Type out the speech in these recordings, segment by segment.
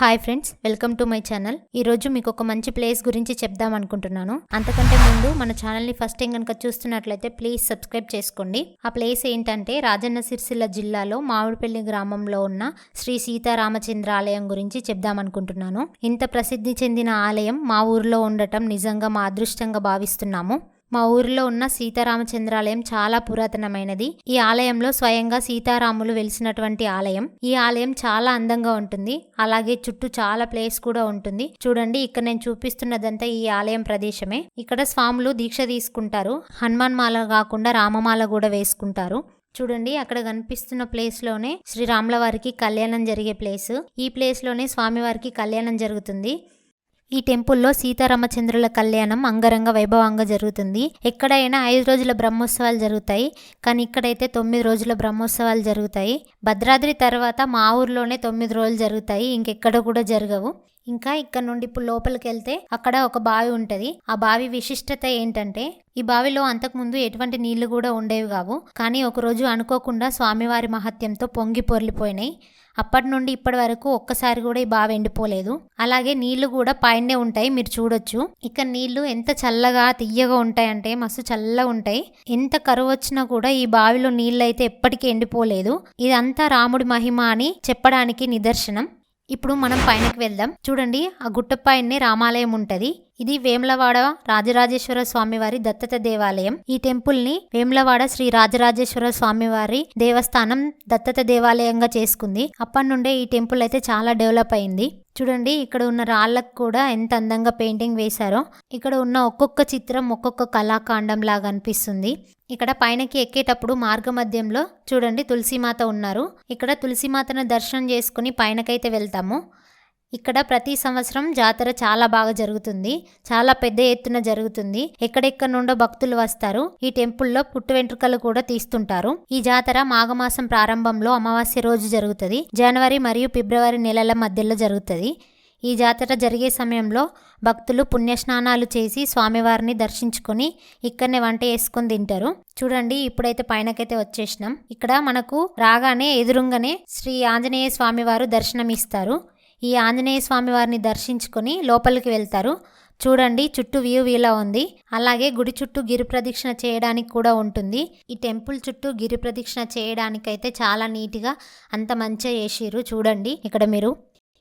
Hi friends, welcome to my channel. ఈరోజు మీకు ఒక మంచి ప్లేస్ గురించి చెప్దాం అనుకుంటున్నాను. అంతకంటే ముందు మన ఛానల్ని ఫస్ట్ టైం కనుక చూస్తున్నట్లయితే ప్లీజ్ సబ్స్క్రైబ్ చేసుకోండి. ఆ ప్లేస్ ఏంటంటే రాజన్న సిరిసిల్ల జిల్లాలో మామిడిపల్లి గ్రామంలో ఉన్న శ్రీ సీతారామచంద్ర ఆలయం గురించి చెప్దాం అనుకుంటున్నాను. ఇంత ప్రసిద్ధి చెందిన ఆలయం మా ఊరిలో ఉండటం నిజంగా మా అదృష్టంగా భావిస్తున్నాము. మా ఊరిలో ఉన్న సీతారామచంద్రాలయం చాలా పురాతనమైనది. ఈ ఆలయంలో స్వయంగా సీతారాములు వెలిసినటువంటి ఆలయం. ఈ ఆలయం చాలా అందంగా ఉంటుంది. అలాగే చుట్టూ చాలా ప్లేస్ కూడా ఉంటుంది. చూడండి, ఇక్కడ నేను చూపిస్తున్నదంతా ఈ ఆలయం ప్రదేశమే. ఇక్కడ స్వాములు దీక్ష తీసుకుంటారు. హనుమాన్ మాల కాకుండా రామమాల కూడా వేసుకుంటారు. చూడండి, అక్కడ కనిపిస్తున్న ప్లేస్ లోనే శ్రీరాముల వారికి కళ్యాణం జరిగే ప్లేస్. ఈ ప్లేస్ లోనే స్వామివారికి కళ్యాణం జరుగుతుంది. ఈ టెంపుల్లో సీతారామచంద్రుల కళ్యాణం అంగరంగ వైభవంగా జరుగుతుంది. ఎక్కడైనా 5 రోజుల బ్రహ్మోత్సవాలు జరుగుతాయి, కానీ ఇక్కడైతే 9 రోజుల బ్రహ్మోత్సవాలు జరుగుతాయి. భద్రాద్రి తర్వాత మా ఊర్లోనే 9 రోజులు జరుగుతాయి, ఇంకెక్కడ కూడా జరగవు. ఇంకా ఇక్కడ నుండి ఇప్పుడు లోపలికి వెళ్తే అక్కడ ఒక బావి ఉంటుంది. ఆ బావి విశిష్టత ఏంటంటే, ఈ బావిలో అంతకుముందు ఎటువంటి నీళ్లు కూడా ఉండేవి కావు. కానీ ఒకరోజు అనుకోకుండా స్వామివారి మహత్యంతో పొంగి పొర్లిపోయినాయి. అప్పటి నుండి ఇప్పటి వరకు ఒక్కసారి కూడా ఈ బావి ఎండిపోలేదు. అలాగే నీళ్లు కూడా పైనే ఉంటాయి, మీరు చూడొచ్చు. ఇక్కడ నీళ్లు ఎంత చల్లగా తియ్యగా ఉంటాయంటే మస్తు చల్లగా ఉంటాయి. ఎంత కరువు వచ్చినా కూడా ఈ బావిలో నీళ్ళు అయితే ఎప్పటికీ ఎండిపోలేదు. ఇదంతా రాముడి మహిమ అని చెప్పడానికి నిదర్శనం. ఇప్పుడు మనం పైనకి వెళ్దాం. చూడండి, ఆ గుట్ట పైనే రామాలయం ఉంటది. ఇది వేములవాడ రాజరాజేశ్వర స్వామివారి దత్తత దేవాలయం. ఈ టెంపుల్ ని వేములవాడ శ్రీ రాజరాజేశ్వర స్వామివారి దేవస్థానం దత్తత దేవాలయంగా చేసుకుంది. అప్పటి నుండే ఈ టెంపుల్ అయితే చాలా డెవలప్ అయింది. చూడండి, ఇక్కడ ఉన్న రాళ్ళకు కూడా ఎంత అందంగా పెయింటింగ్ వేశారో. ఇక్కడ ఉన్న ఒక్కొక్క చిత్రం ఒక్కొక్క కళాకాండం లాగా అనిపిస్తుంది. ఇక్కడ పైనకి ఎక్కేటప్పుడు మార్గ మధ్యంలో చూడండి తులసిమాత ఉన్నారు. ఇక్కడ తులసిమాతను దర్శనం చేసుకుని పైనకైతే వెళ్తాము. ఇక్కడ ప్రతి సంవత్సరం జాతర చాలా బాగా జరుగుతుంది. చాలా పెద్ద ఎత్తున జరుగుతుంది. ఎక్కడెక్కడ నుండో భక్తులు వస్తారు. ఈ టెంపుల్లో పుట్టు వెంట్రుకలు కూడా తీస్తుంటారు. ఈ జాతర మాఘమాసం ప్రారంభంలో అమావాస్య రోజు జరుగుతుంది. జనవరి మరియు ఫిబ్రవరి నెలల మధ్యలో జరుగుతుంది. ఈ జాతర జరిగే సమయంలో భక్తులు పుణ్యస్నానాలు చేసి స్వామివారిని దర్శించుకొని ఇక్కడనే వంట వేసుకొని తింటారు. చూడండి, ఇప్పుడైతే పైనకైతే వచ్చేసినాం. ఇక్కడ మనకు రాగానే ఎదురుంగానే శ్రీ ఆంజనేయ స్వామివారు దర్శనం ఇస్తారు. ఈ ఆంజనేయ స్వామి వారిని దర్శించుకొని లోపలికి వెళ్తారు. చూడండి, చుట్టూ వ్యూ ఇలా ఉంది. అలాగే గుడి చుట్టూ గిరి ప్రదక్షిణ చేయడానికి కూడా ఉంటుంది. ఈ టెంపుల్ చుట్టూ గిరి ప్రదక్షిణ చేయడానికైతే చాలా నీట్గా అంత మంచిగా చేసిర్రు. చూడండి, ఇక్కడ మీరు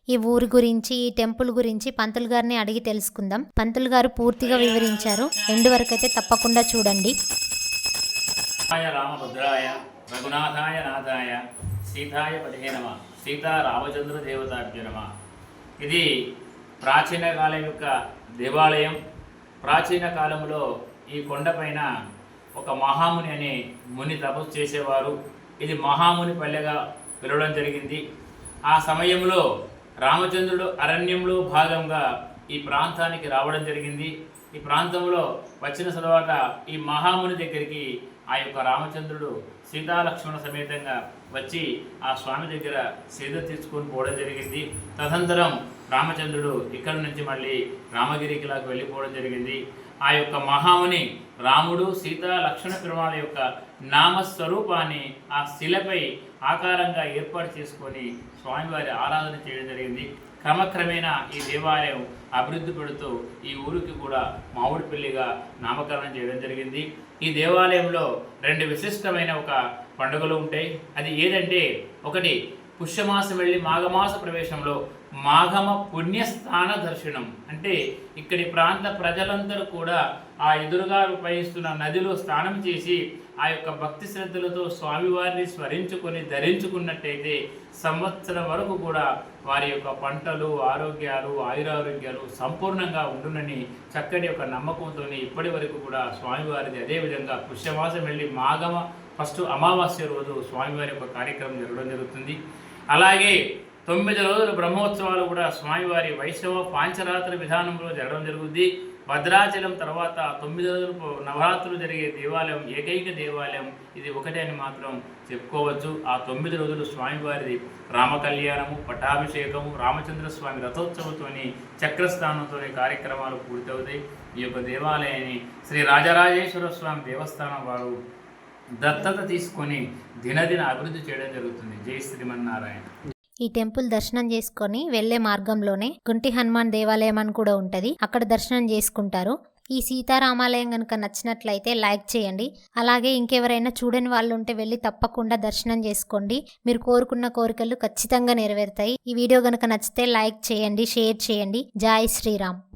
ఈ ఊరి గురించి ఈ టెంపుల్ గురించి పంతులు గారిని అడిగి తెలుసుకుందాం. పంతులు గారు పూర్తిగా వివరించారు. ఎండు వరకు అయితే తప్పకుండా చూడండి. రామభద్రాయ రఘునాథాయ నాథాయ సీతాయ పదే నమః. సీతారామచంద్ర దేవతాభ్యో నమః. ఇది ప్రాచీన కాలం యొక్క దేవాలయం. ప్రాచీన కాలంలో ఈ కొండపైన ఒక మహాముని అనే ముని తపస్సు చేసేవారు. ఇది మహాముని పల్లెగా పిలవడం జరిగింది. ఆ సమయంలో రామచంద్రుడు అరణ్యంలో భాగంగా ఈ ప్రాంతానికి రావడం జరిగింది. ఈ ప్రాంతంలో వచ్చిన తర్వాత ఈ మహాముని దగ్గరికి ఆ యొక్క రామచంద్రుడు సీతాలక్ష్మణ సమేతంగా వచ్చి ఆ స్వామి దగ్గర సేద తీర్చుకొని పోవడం జరిగింది. తదనంతరం రామచంద్రుడు ఇక్కడి నుంచి మళ్ళీ రామగిరికిలాగా వెళ్ళిపోవడం జరిగింది. ఆ యొక్క మహాముని రాముడు సీత లక్ష్మణ పెరుమాళ యొక్క నామస్వరూపాన్ని ఆ శిలపై ఆకారంగా ఏర్పాటు చేసుకొని స్వామివారి ఆరాధన చేయడం జరిగింది. క్రమక్రమేణా ఈ దేవాలయం అభివృద్ధి పడుతూ ఈ ఊరికి కూడా మామిడిపల్లిగా నామకరణం చేయడం జరిగింది. ఈ దేవాలయంలో 2 విశిష్టమైన ఒక పండుగలు ఉంటాయి. అది ఏదంటే, ఒకటి పుష్యమాసం వెళ్ళి మాఘమాస ప్రవేశంలో మాఘమ పుణ్యస్థాన దర్శనం. అంటే ఇక్కడి ప్రాంత ప్రజలందరూ కూడా ఆ ఎదురుగా ప్రవహిస్తున్న నదిలో స్నానం చేసి ఆ యొక్క భక్తి శ్రద్ధలతో స్వామివారిని స్మరించుకొని ధరించుకున్నట్టయితే సంవత్సరం వరకు కూడా వారి యొక్క పంటలు, ఆరోగ్యాలు, ఆయురారోగ్యాలు సంపూర్ణంగా ఉండునని చక్కటి ఒక నమ్మకంతో ఇప్పటి వరకు కూడా స్వామివారిది అదేవిధంగా పుష్యమాసం వెళ్ళి మాఘమ ఫస్ట్ అమావాస్య రోజు స్వామివారి యొక్క కార్యక్రమం జరగడం జరుగుతుంది. అలాగే 9 రోజుల బ్రహ్మోత్సవాలు కూడా స్వామివారి వైష్ణవ పాంచరాత్రి విధానంలో జరగడం జరుగుతుంది. భద్రాచలం తర్వాత 9 రోజులు నవరాత్రులు జరిగే దేవాలయం ఏకైక దేవాలయం ఇది ఒకటే అని మాత్రం చెప్పుకోవచ్చు. ఆ 9 రోజులు స్వామివారిది రామ కళ్యాణము, పట్టాభిషేకము, రామచంద్ర స్వామి రథోత్సవంతో చక్రస్థానంతో కార్యక్రమాలు పూర్తవుతాయి. ఈ యొక్క దేవాలయాన్ని శ్రీ రాజరాజేశ్వర స్వామి దేవస్థానం వారు దత్తత తీసుకొని దినదిన అభివృద్ధి చేయడం జరుగుతుంది. జై శ్రీమన్నారాయణ. ఈ టెంపుల్ దర్శనం చేసుకొని వెళ్లే మార్గంలోనే గుంటి హనుమాన్ దేవాలయం అని కూడా ఉంటది. అక్కడ దర్శనం చేసుకుంటారు. ఈ సీతారామాలయం కనుక నచ్చినట్లయితే లైక్ చేయండి. అలాగే ఇంకెవరైనా చూడని వాళ్ళు ఉంటే వెళ్ళి తప్పకుండా దర్శనం చేసుకోండి. మీరు కోరుకున్న కోరికలు ఖచ్చితంగా నెరవేరుతాయి. ఈ వీడియో కనుక నచ్చితే లైక్ చేయండి, షేర్ చేయండి. జై శ్రీరామ్.